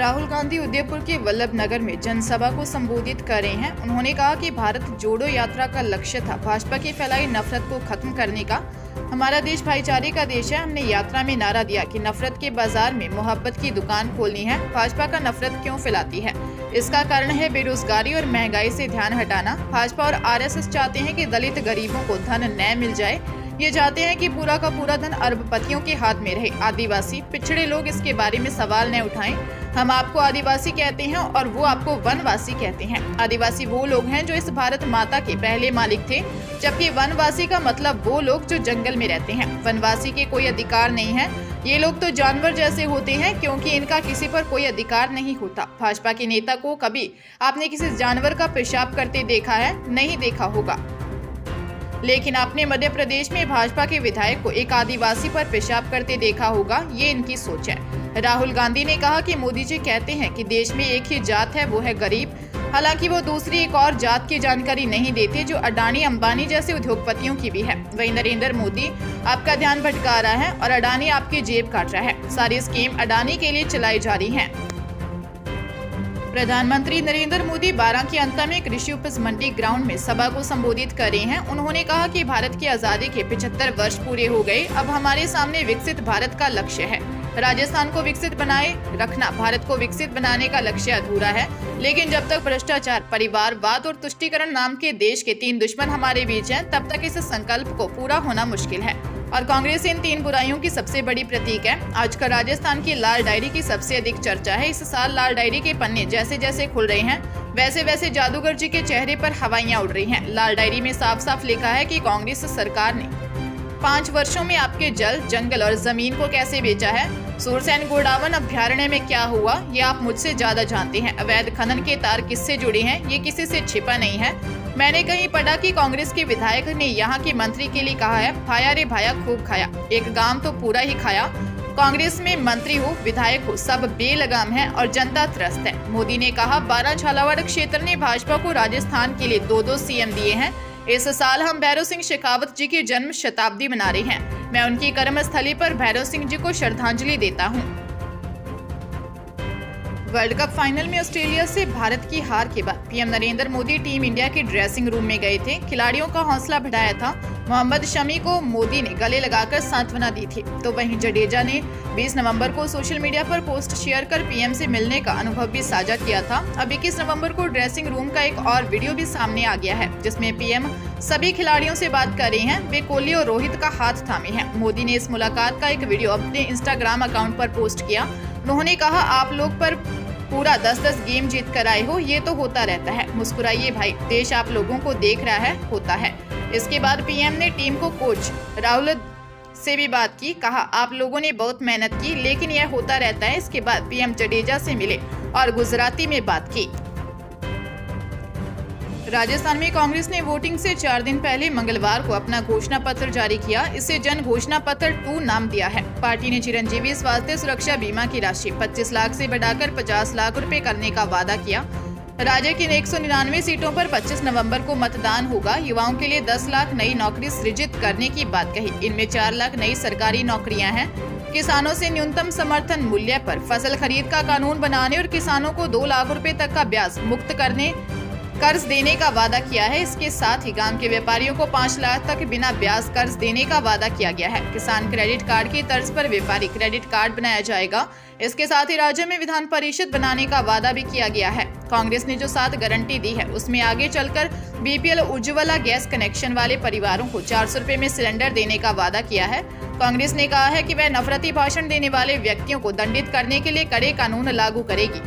राहुल गांधी उदयपुर के वल्लभ नगर में जनसभा को संबोधित कर रहे हैं। उन्होंने कहा कि भारत जोड़ो यात्रा का लक्ष्य था भाजपा की फैलाई नफरत को खत्म करने का। हमारा देश भाईचारे का देश है। हमने यात्रा में नारा दिया कि नफरत के बाजार में मोहब्बत की दुकान खोलनी है। भाजपा का नफरत क्यों फैलाती है? इसका कारण है बेरोजगारी और महंगाई से ध्यान हटाना। भाजपा और आरएसएस चाहते हैं कि दलित गरीबों को धन न मिल जाए। ये चाहते हैं कि पूरा का पूरा धन अरबपतियों के हाथ में रहे। आदिवासी पिछड़े लोग इसके बारे में सवाल न उठाएं। हम आपको आदिवासी कहते हैं और वो आपको वनवासी कहते हैं। आदिवासी वो लोग हैं जो इस भारत माता के पहले मालिक थे, जबकि वनवासी का मतलब वो लोग जो जंगल में रहते हैं। वनवासी के कोई अधिकार नहीं है। ये लोग तो जानवर जैसे होते हैं क्योंकि इनका किसी पर कोई अधिकार नहीं होता। भाजपा के नेता को कभी आपने किसी जानवर का पेशाब करते देखा है? नहीं देखा होगा, लेकिन आपने मध्य प्रदेश में भाजपा के विधायक को एक आदिवासी पर पेशाब करते देखा होगा। ये इनकी सोच है। राहुल गांधी ने कहा कि मोदी जी कहते हैं कि देश में एक ही जात है, वो है गरीब। हालांकि वो दूसरी एक और जात की जानकारी नहीं देते जो अडानी अंबानी जैसे उद्योगपतियों की भी है। वहीं नरेंद्र मोदी आपका ध्यान भटका रहा है और अडानी आपकी जेब काट रहा है। सारी स्कीम अडानी के लिए चलाई जा रही है। प्रधानमंत्री नरेंद्र मोदी 12 के अंत में कृषि उपज मंडी ग्राउंड में सभा को संबोधित कर रहे हैं। उन्होंने कहा कि भारत की आजादी के 75 वर्ष पूरे हो गए। अब हमारे सामने विकसित भारत का लक्ष्य है। राजस्थान को विकसित बनाए रखना भारत को विकसित बनाने का लक्ष्य अधूरा है। लेकिन जब तक भ्रष्टाचार, परिवारवाद और तुष्टीकरण नाम के देश के 3 दुश्मन हमारे बीच हैं, तब तक इस संकल्प को पूरा होना मुश्किल है। और कांग्रेस इन 3 बुराइयों की सबसे बड़ी प्रतीक है। आजकल राजस्थान की लाल डायरी की सबसे अधिक चर्चा है। इस साल लाल डायरी के पन्ने जैसे जैसे खुल रहे हैं, वैसे वैसे जादूगर जी के चेहरे पर हवाइयां उड़ रही हैं। लाल डायरी में साफ साफ लिखा है कि कांग्रेस सरकार ने 5 वर्षों में आपके जल, जंगल और जमीन को कैसे बेचा है। सूरसैन गोडावन अभ्यारण्य में क्या हुआ, ये आप मुझसे ज्यादा जानते हैं। अवैध खनन के तार किससे जुड़े हैं, ये किसी से छिपा नहीं है। मैंने कहीं पढ़ा कि कांग्रेस के विधायक ने यहाँ के मंत्री के लिए कहा है, भाया रे भाया खूब खाया, एक गांव तो पूरा ही खाया। कांग्रेस में मंत्री हो, विधायक हो, सब बेलगाम है और जनता त्रस्त है। मोदी ने कहा 12 झालावाड़ क्षेत्र ने भाजपा को राजस्थान के लिए 2-2 सीएम दिए हैं। इस साल हम भैरव सिंह शेखावत जी की जन्म शताब्दी मना रहे हैं। मैं उनकी कर्मस्थली पर भैरव सिंह जी को श्रद्धांजलि देता हूं। वर्ल्ड कप फाइनल में ऑस्ट्रेलिया से भारत की हार के बाद PM Narendra Modi team India के ड्रेसिंग रूम में गए थे। खिलाड़ियों का हौसला बढ़ाया था। मोहम्मद शमी को मोदी ने गले लगाकर सांत्वना दी थी। तो वहीं जडेजा ने 20 नवंबर को सोशल मीडिया पर पोस्ट शेयर कर पीएम से मिलने का अनुभव भी साझा किया था। अब 21 नवंबर को ड्रेसिंग रूम का एक और वीडियो भी सामने आ गया है, जिसमें पीएम सभी खिलाड़ियों से बात कर रहे हैं। वे कोहली और रोहित का हाथ थामे हैं। मोदी ने इस मुलाकात का एक वीडियो अपने इंस्टाग्राम अकाउंट पर पोस्ट किया। उन्होंने कहा, आप लोग पर पूरा 10-10 गेम जीत कर आए हो, ये तो होता रहता है। मुस्कुराइए भाई, देश आप लोगों को देख रहा है, होता है। इसके बाद पीएम ने टीम को कोच राहुल से भी बात की। कहा, आप लोगों ने बहुत मेहनत की, लेकिन यह होता रहता है। इसके बाद पीएम जडेजा से मिले और गुजराती में बात की। राजस्थान में कांग्रेस ने वोटिंग से 4 दिन पहले मंगलवार को अपना घोषणा पत्र जारी किया। इसे जन घोषणा पत्र 2 नाम दिया है। पार्टी ने चिरंजीवी स्वास्थ्य सुरक्षा बीमा की राशि 25 लाख से बढ़ाकर 50 लाख रुपए करने का वादा किया। राज्य की 199 सीटों पर 25 नवंबर को मतदान होगा। युवाओं के लिए 10 लाख नई नौकरी सृजित करने की बात कही। इनमें 4 लाख नई सरकारी नौकरियां हैं। किसानों से न्यूनतम समर्थन मूल्य पर फसल खरीद का कानून बनाने और किसानों को 2 लाख रुपए तक का ब्याज मुक्त करने कर्ज देने का वादा किया है। इसके साथ ही गांव के व्यापारियों को 5 लाख तक बिना ब्याज कर्ज देने का वादा किया गया है। किसान क्रेडिट कार्ड की तर्ज पर व्यापारी क्रेडिट कार्ड बनाया जाएगा। इसके साथ ही राज्य में विधान परिषद बनाने का वादा भी किया गया है। कांग्रेस ने जो 7 गारंटी दी है, उसमें आगे चलकर बीपीएल उज्ज्वला गैस कनेक्शन वाले परिवारों को 400 रुपए में सिलेंडर देने का वादा किया है। कांग्रेस ने कहा है कि वह नफरती भाषण देने वाले व्यक्तियों को दंडित करने के लिए कड़े कानून लागू करेगी।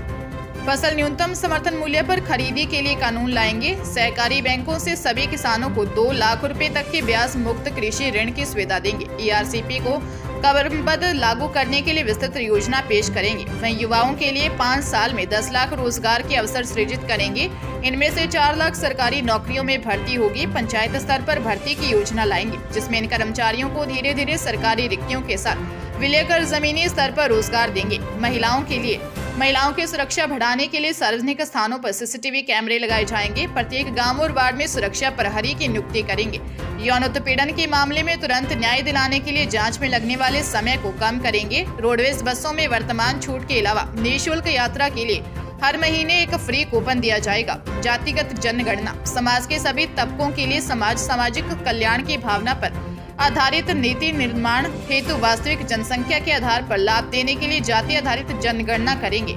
फसल न्यूनतम समर्थन मूल्य पर खरीदी के लिए कानून लाएंगे। सहकारी बैंकों से सभी किसानों को 2 लाख रुपए तक के ब्याज मुक्त कृषि ऋण की सुविधा देंगे। ईआरसीपी को क्रमबद्ध लागू करने के लिए विस्तृत योजना पेश करेंगे। वहीं युवाओं के लिए 5 साल में 10 लाख रोजगार के अवसर सृजित करेंगे। इनमें से 4 लाख सरकारी नौकरियों में भर्ती होगी। पंचायत स्तर पर भर्ती की योजना लाएंगे, जिसमें इन कर्मचारियों को धीरे धीरे सरकारी रिक्तियों के साथ विलय कर जमीनी स्तर पर रोजगार देंगे। महिलाओं के लिए महिलाओं की सुरक्षा बढ़ाने के लिए सार्वजनिक स्थानों पर सीसीटीवी कैमरे लगाए जाएंगे। प्रत्येक गांव और वार्ड में सुरक्षा प्रहरी की नियुक्ति करेंगे। यौन उत्पीड़न के मामले में तुरंत न्याय दिलाने के लिए जांच में लगने वाले समय को कम करेंगे। रोडवेज बसों में वर्तमान छूट के अलावा निःशुल्क यात्रा के लिए हर महीने एक फ्री कूपन दिया जाएगा। जातिगत जनगणना समाज के सभी तबकों के लिए सामाजिक कल्याण की भावना पर आधारित नीति निर्माण हेतु वास्तविक जनसंख्या के आधार पर लाभ देने के लिए जाति आधारित जनगणना करेंगे।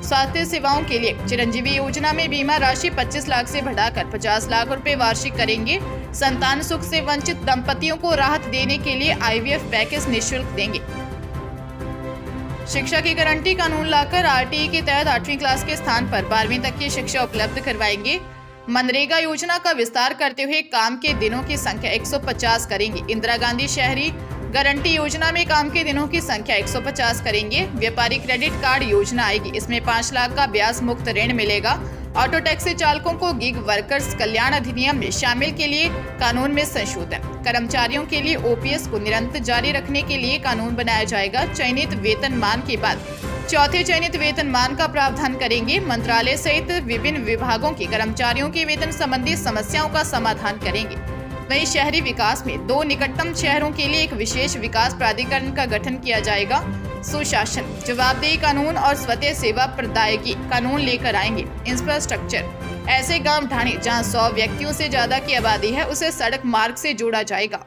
स्वास्थ्य सेवाओं के लिए चिरंजीवी योजना में बीमा राशि 25 लाख से बढ़ाकर 50 लाख रुपए वार्षिक करेंगे। संतान सुख से वंचित दंपतियों को राहत देने के लिए IVF पैकेज निःशुल्क देंगे। शिक्षा की गारंटी कानून लाकर RTE के तहत 8वीं क्लास के स्थान पर 12वीं तक की शिक्षा उपलब्ध करवाएंगे। मनरेगा योजना का विस्तार करते हुए काम के दिनों की संख्या 150 करेंगे। इंदिरा गांधी शहरी गारंटी योजना में काम के दिनों की संख्या 150 करेंगे। व्यापारी क्रेडिट कार्ड योजना आएगी। इसमें 5 लाख का ब्याज मुक्त ऋण मिलेगा। ऑटो टैक्सी चालकों को गिग वर्कर्स कल्याण अधिनियम में शामिल के लिए कानून में संशोधन। कर्मचारियों के लिए OPS को निरंतर जारी रखने के लिए कानून बनाया जाएगा। चयनित वेतनमान के बाद चौथे चयनित वेतनमान का प्रावधान करेंगे। मंत्रालय सहित विभिन्न विभागों के कर्मचारियों के वेतन संबंधी समस्याओं का समाधान करेंगे। वहीं शहरी विकास में 2 निकटतम शहरों के लिए एक विशेष विकास प्राधिकरण का गठन किया जाएगा। सुशासन, जवाबदेही कानून और स्वतः सेवा प्रदायगी कानून लेकर आएंगे। इंफ्रास्ट्रक्चर, ऐसे गांव ढाणी जहां 100 व्यक्तियों से ज्यादा की आबादी है उसे सड़क मार्ग से जोड़ा जाएगा।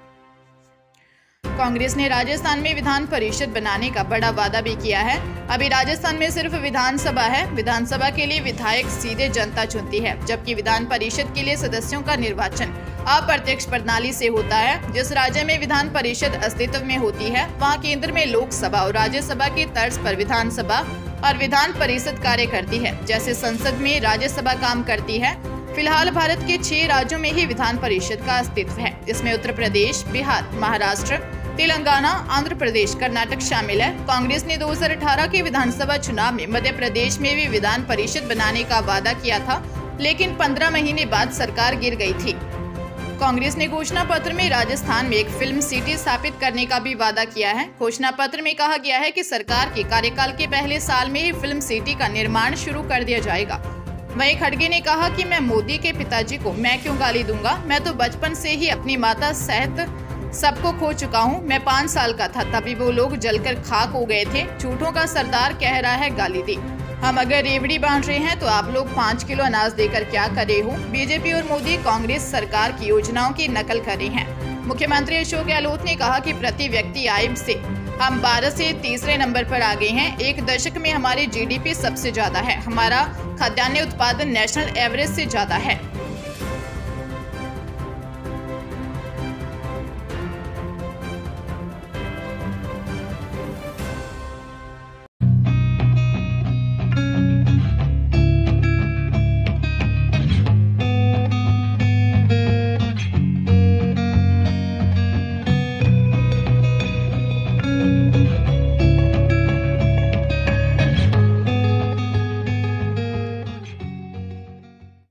कांग्रेस ने राजस्थान में विधान परिषद बनाने का बड़ा वादा भी किया है। अभी राजस्थान में सिर्फ विधानसभा है। विधानसभा के लिए विधायक सीधे जनता चुनती है, जबकि विधान परिषद के लिए सदस्यों का निर्वाचन अप्रत्यक्ष प्रणाली से होता है। जिस राज्य में विधान परिषद अस्तित्व में होती है वहां केंद्र में लोकसभा और राज्यसभा की तर्ज पर विधानसभा और विधान परिषद कार्य करती है, जैसे संसद में राज्यसभा काम करती है। फिलहाल भारत के 6 राज्यों में ही विधान परिषद का अस्तित्व है। इसमें उत्तर प्रदेश, बिहार, महाराष्ट्र, तेलंगाना, आंध्र प्रदेश, कर्नाटक शामिल है। कांग्रेस ने 2018 के विधानसभा चुनाव में मध्य प्रदेश में भी विधान परिषद बनाने का वादा किया था, लेकिन 15 महीने बाद सरकार गिर गई थी। कांग्रेस ने घोषणा पत्र में राजस्थान में एक फिल्म सिटी स्थापित करने का भी वादा किया है। घोषणा पत्र में कहा गया है कि सरकार के कार्यकाल के पहले साल में ही फिल्म सिटी का निर्माण शुरू कर दिया जाएगा। वहीं खड़गे ने कहा कि मैं मोदी के पिताजी को मैं क्यों गाली दूंगा, मैं तो बचपन से ही अपनी माता सहित सबको खो चुका हूँ। मैं 5 साल का था तभी वो लोग जलकर खाक हो गए थे। झूठों का सरदार कह रहा है गाली दी। हम अगर रेवड़ी बांट रहे हैं तो आप लोग 5 किलो अनाज देकर क्या कर रहे हो। बीजेपी और मोदी कांग्रेस सरकार की योजनाओं की नकल कर रहे हैं। मुख्यमंत्री अशोक गहलोत ने कहा कि प्रति व्यक्ति आय से हम 12 से तीसरे नंबर पर आ गए हैं। 1 दशक में हमारी GDP सबसे ज्यादा है। हमारा खाद्यान्न उत्पादन नेशनल एवरेज से ज्यादा है।